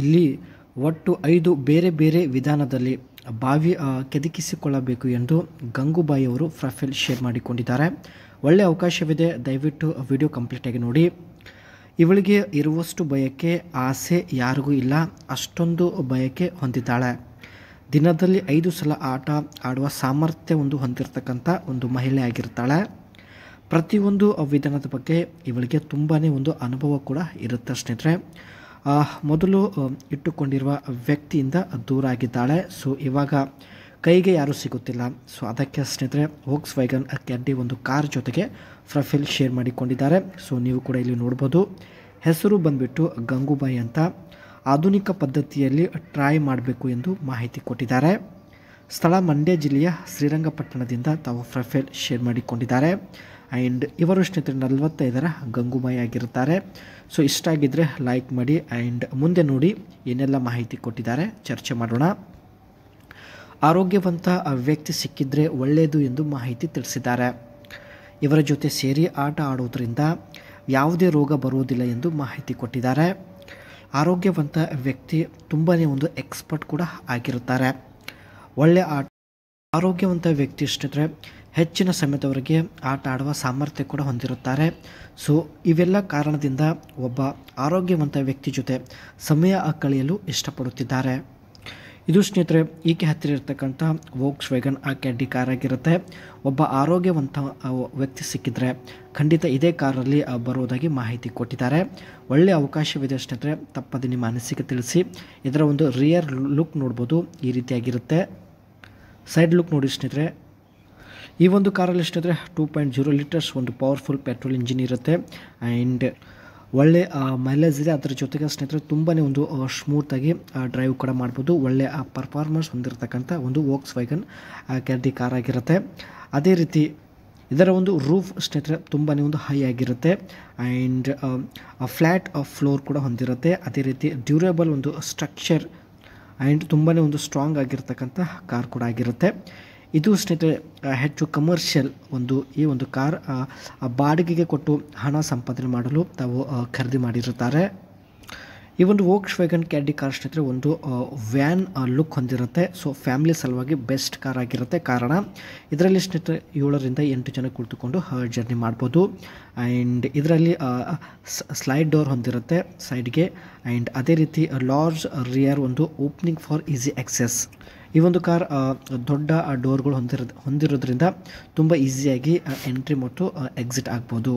ಇಲ್ಲಿ ಒಟ್ಟು 5 ಬೇರೆ ಬೇರೆ ವಿಧಾನದಲ್ಲಿ ಬಾವಿ ಕೆದಕಿಸಿಕೊಳ್ಳಬೇಕು ಎಂದು ಗಂಗೂಬಾಯಿ ಅವರು ಪ್ರೊಫೈಲ್ ಶೇರ್ ಮಾಡಿಕೊಂಡಿದ್ದಾರೆ. ಒಳ್ಳೆಯ ಅವಕಾಶವಿದೆ, ದಯವಿಟ್ಟು ವಿಡಿಯೋ ಕಂಪ್ಲೀಟಾಗಿ ನೋಡಿ. ಇವಳಿಗೆ ಇರುವಷ್ಟು ಬಯಕೆ ಆಸೆ ಯಾರಿಗೂ ಇಲ್ಲ, ಅಷ್ಟೊಂದು ಬಯಕೆ ಹೊಂದಿದ್ದಾಳೆ. ದಿನದಲ್ಲಿ 5 ಸಲ ಆಟ ಆಡುವ ಸಾಮರ್ಥ್ಯ ಹೊಂದಿರತಕ್ಕಂಥ ಒಂದು ಮಹಿಳೆ ಆಗಿರ್ತಾಳೆ. ಪ್ರತಿಯೊಂದು ವಿಧಾನದ ಬಗ್ಗೆ ಇವಳಿಗೆ ತುಂಬಾ ಒಂದು ಅನುಭವ ಕೂಡ ಇರುತ್ತೆ ಸ್ನೇಹಿತರೆ. ಮೊದಲು ಇಟ್ಟುಕೊಂಡಿರುವ ವ್ಯಕ್ತಿಯಿಂದ ದೂರ ಆಗಿದ್ದಾಳೆ. ಸೊ ಇವಾಗ ಕೈಗೆ ಯಾರೂ ಸಿಗುತ್ತಿಲ್ಲ. ಸೊ ಅದಕ್ಕೆ ಸ್ನೇಹಿತರೆ ವೋಕ್ಸ್ ವ್ಯಾಗನ್ ಕ್ಯಾಡಿ ಒಂದು ಕಾರ್ ಜೊತೆಗೆ ಪ್ರೊಫೈಲ್ ಶೇರ್ ಮಾಡಿಕೊಂಡಿದ್ದಾರೆ. ಸೊ ನೀವು ಕೂಡ ಇಲ್ಲಿ ನೋಡ್ಬೋದು. ಹೆಸರು ಬಂದ್ಬಿಟ್ಟು ಗಂಗೂಬಾಯಿ ಅಂತ. ಆಧುನಿಕ ಪದ್ಧತಿಯಲ್ಲಿ ಟ್ರೈ ಮಾಡಬೇಕು ಎಂದು ಮಾಹಿತಿ ಕೊಟ್ಟಿದ್ದಾರೆ. ಸ್ಥಳ ಮಂಡ್ಯ ಜಿಲ್ಲೆಯ ಶ್ರೀರಂಗಪಟ್ಟಣದಿಂದ ತಾವು ಪ್ರೊಫೈಲ್ ಶೇರ್ ಮಾಡಿಕೊಂಡಿದ್ದಾರೆ. ಆ್ಯಂಡ್ ಇವರು ಸ್ನೇಹಿತರೆ 45ರ ಗಂಗೂಬಾಯಿ ಆಗಿರ್ತಾರೆ. ಸೊ ಇಷ್ಟ ಆಗಿದ್ದರೆ ಲೈಕ್ ಮಾಡಿ. ಆ್ಯಂಡ್ ಮುಂದೆ ನೋಡಿ ಏನೆಲ್ಲ ಮಾಹಿತಿ ಕೊಟ್ಟಿದ್ದಾರೆ ಚರ್ಚೆ ಮಾಡೋಣ. ಆರೋಗ್ಯವಂತ ವ್ಯಕ್ತಿ ಸಿಕ್ಕಿದ್ರೆ ಒಳ್ಳೆಯದು ಎಂದು ಮಾಹಿತಿ ತಿಳಿಸಿದ್ದಾರೆ. ಇವರ ಜೊತೆ ಸೇರಿ ಆಟ ಆಡುವುದರಿಂದ ಯಾವುದೇ ರೋಗ ಬರುವುದಿಲ್ಲ ಎಂದು ಮಾಹಿತಿ ಕೊಟ್ಟಿದ್ದಾರೆ. ಆರೋಗ್ಯವಂತ ವ್ಯಕ್ತಿ ತುಂಬಾ ಒಂದು ಎಕ್ಸ್ಪರ್ಟ್ ಕೂಡ ಆಗಿರುತ್ತಾರೆ. ಒಳ್ಳೆಯ ಆರೋಗ್ಯವಂತ ವ್ಯಕ್ತಿ ಸ್ನೇಹಿತರೆ ಹೆಚ್ಚಿನ ಸಮಯದವರೆಗೆ ಆಟ ಆಡುವ ಸಾಮರ್ಥ್ಯ ಕೂಡ ಹೊಂದಿರುತ್ತಾರೆ. ಸೊ ಇವೆಲ್ಲ ಕಾರಣದಿಂದ ಒಬ್ಬ ಆರೋಗ್ಯವಂತ ವ್ಯಕ್ತಿ ಜೊತೆ ಸಮಯ ಕಳೆಯಲು ಇಷ್ಟಪಡುತ್ತಿದ್ದಾರೆ. ಇದು ಸ್ನೇಹಿತರೆ ಈಕೆ ಹತ್ತಿರ ಇರತಕ್ಕಂಥ ವೋಕ್ಸ್ ವ್ಯಾಗನ್ ಕ್ಯಾಡಿ ಕಾರ್ ಆಗಿರುತ್ತೆ. ಒಬ್ಬ ಆರೋಗ್ಯವಂತ ವ್ಯಕ್ತಿ ಸಿಕ್ಕಿದ್ರೆ ಖಂಡಿತ ಇದೇ ಕಾರಲ್ಲಿ ಬರುವುದಾಗಿ ಮಾಹಿತಿ ಕೊಟ್ಟಿದ್ದಾರೆ. ಒಳ್ಳೆಯ ಅವಕಾಶವಿದೆ ಸ್ನೇಹಿತರೆ, ತಪ್ಪದೆ ನಿಮ್ಮ ಅನಿಸಿಕೆ ತಿಳಿಸಿ. ಇದರ ಒಂದು ರಿಯರ್ ಲುಕ್ ನೋಡ್ಬೋದು, ಈ ರೀತಿಯಾಗಿರುತ್ತೆ. ಸೈಡ್ ಲುಕ್ ನೋಡಿ ಸ್ನೇಹಿತರೆ. ಈ ಒಂದು ಕಾರಲ್ಲಿ ಸ್ನೇಹಿತರೆ 2.0 ಲೀಟರ್ಸ್ ಒಂದು ಪವರ್ಫುಲ್ ಪೆಟ್ರೋಲ್ ಇಂಜಿನ್ ಇರುತ್ತೆ. ಆ್ಯಂಡ್ ಒಳ್ಳೆ ಮೈಲೇಜ್ ಇದೆ. ಅದರ ಜೊತೆಗೆ ಸ್ನೇಹಿತರೆ ತುಂಬಾ ಒಂದು ಸ್ಮೂತಾಗಿ ಡ್ರೈವ್ ಕೂಡ ಮಾಡ್ಬೋದು. ಒಳ್ಳೆಯ ಪರ್ಫಾರ್ಮೆನ್ಸ್ ಹೊಂದಿರತಕ್ಕಂಥ ಒಂದು ವೋಕ್ಸ್ ವ್ಯಾಗನ್ ಕ್ಯಾಡಿ ಕಾರ್ ಆಗಿರುತ್ತೆ. ಅದೇ ರೀತಿ ಇದರ ಒಂದು ರೂಫ್ ಸ್ನೇಹಿತರೆ ತುಂಬಾ ಒಂದು ಹೈ ಆಗಿರುತ್ತೆ. ಆ್ಯಂಡ್ ಫ್ಲ್ಯಾಟ್ ಫ್ಲೋರ್ ಕೂಡ ಹೊಂದಿರುತ್ತೆ. ಅದೇ ರೀತಿ ಡ್ಯೂರೇಬಲ್ ಒಂದು ಸ್ಟ್ರಕ್ಚರ್ ಆ್ಯಂಡ್ ತುಂಬಾ ಒಂದು ಸ್ಟ್ರಾಂಗ್ ಆಗಿರ್ತಕ್ಕಂಥ ಕಾರ್ ಕೂಡ ಆಗಿರುತ್ತೆ. ಇದು ಸ್ನೇಹಿತರೆ ಹೆಚ್ಚು ಕಮರ್ಷಿಯಲ್ ಈ ಒಂದು ಕಾರ್ ಬಾಡಿಗೆಗೆ ಕೊಟ್ಟು ಹಣ ಸಂಪಾದನೆ ಮಾಡಲು ತಾವು ಖರೀದಿ ಮಾಡಿರುತ್ತಾರೆ. ಈ ಒಂದು ವೋಕ್ಸ್ ವ್ಯಾಗನ್ ಕ್ಯಾಡಿ ಕಾರ್ ಸ್ನೇಹಿತರೆ ಒಂದು ವ್ಯಾನ್ ಲುಕ್ ಹೊಂದಿರುತ್ತೆ. ಸೊ ಫ್ಯಾಮಿಲಿ ಸಲುವಾಗಿ ಬೆಸ್ಟ್ ಕಾರ್ ಆಗಿರುತ್ತೆ. ಕಾರಣ ಇದರಲ್ಲಿ ಸ್ನೇಹಿತರೆ 7ರಿಂದ 8 ಜನ ಕುಳಿತುಕೊಂಡು ಜರ್ನಿ ಮಾಡ್ಬೋದು. ಆ್ಯಂಡ್ ಇದರಲ್ಲಿ ಸ್ಲೈಡ್ ಡೋರ್ ಹೊಂದಿರುತ್ತೆ ಸೈಡ್ಗೆ. ಆ್ಯಂಡ್ ಅದೇ ರೀತಿ ಲಾರ್ಜ್ ರಿಯರ್ ಒಂದು ಓಪನಿಂಗ್ ಫಾರ್ ಈಸಿ ಆಕ್ಸೆಸ್. ಈ ಒಂದು ಕಾರ್ ದೊಡ್ಡ ಡೋರ್ಗಳು ಹೊಂದಿರೋದ್ರಿಂದ ತುಂಬ ಈಸಿಯಾಗಿ ಎಂಟ್ರಿ ಮತ್ತು ಎಕ್ಸಿಟ್ ಆಗ್ಬೋದು.